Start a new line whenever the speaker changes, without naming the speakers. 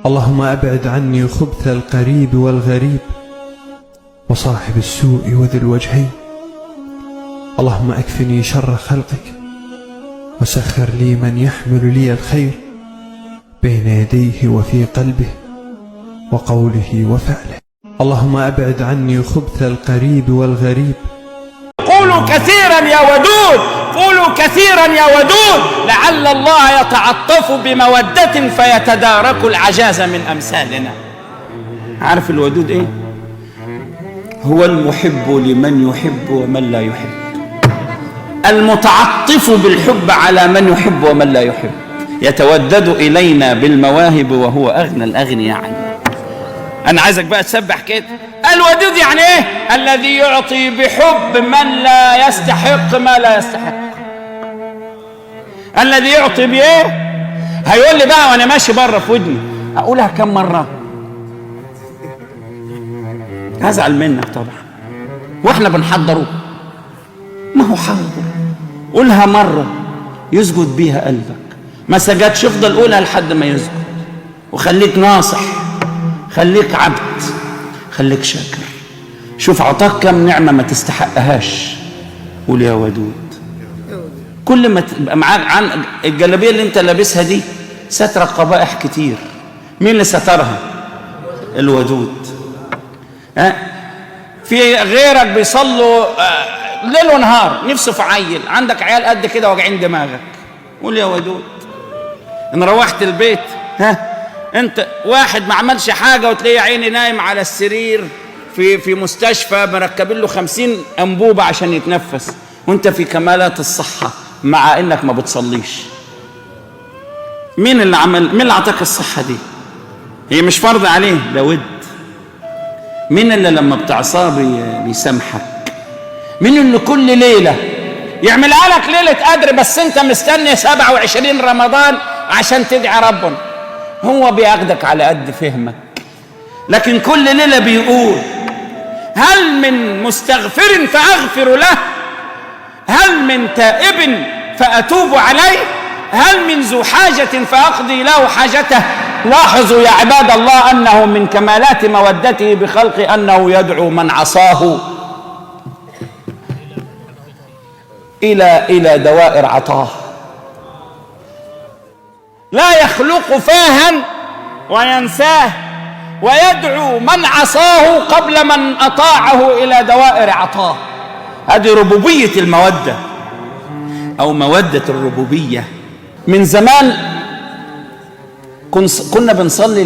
اللهم أبعد عني خبث القريب والغريب وصاحب السوء وذي الوجهين. اللهم أكفني شر خلقك وسخر لي من يحمل لي الخير بين يديه وفي قلبه وقوله وفعله. اللهم أبعد عني خبث القريب والغريب.
قولوا كثيرا يا ودود، قولوا كثيرا يا ودود، لعل الله يتعطف بمودة فيتدارك العجاز من أمثالنا. عارف الودود إيه؟ هو المحب لمن يحب ومن لا يحب، المتعطف بالحب على من يحب ومن لا يحب، يتودد إلينا بالمواهب وهو أغنى الأغنياء عنه. أنا عايزك بقى تسبح كده. الودود يعني إيه؟ الذي يعطي بحب من لا يستحق ما لا يستحق. الذي يعطي بإيه؟ هيقول لي بقى وأنا ماشي بره في ودني، أقولها كم مرة؟ هزعل منك طبعا وإحنا بنحضره. ما هو حاضر، قولها مرة يسجد بيها قلبك، ما سجدش افضل قولها لحد ما يسجد. وخليك ناصح، خليك عبد، خليك شاكر. شوف عطاك كم نعمة ما تستحقهاش، قول يا ودود. كل ما تبقى معاك عن الجلابية اللي انت لابسها دي سترك قبائح كتير، مين اللي سترها؟ الودود. في غيرك بيصلوا ليل ونهار نفسه في عيل، عندك عيال قد كده واجعين دماغك، قول يا ودود. ان روحت البيت انت واحد ما عملش حاجه وتلاقيه عيني نايم على السرير في مستشفى مركبين له 50 انبوبه عشان يتنفس، وانت في كمالات الصحه مع انك ما بتصليش. مين اللي اعطاك الصحه دي؟ هي مش فرض عليه، ده ود. مين اللي لما بتعصاه بيسامحك؟ مين اللي كل ليله يعملها لك ليله قدر بس انت مستني 27 رمضان عشان تدعي ربنا؟ هو بياخدك على قد فهمك، لكن كل ليله بيقول هل من مستغفر فاغفر له، هل من تائب فاتوب عليه، هل من ذو حاجه فاقضي له حاجته. لاحظوا يا عباد الله انه من كمالات مودته بخلقه انه يدعو من عصاه الى دوائر عطاه. لا يخلق فاها وينساه، ويدعو من عصاه قبل من أطاعه إلى دوائر عطاه. هذه ربوبية المودة أو مودة الربوبية. من زمان كنا بنصلي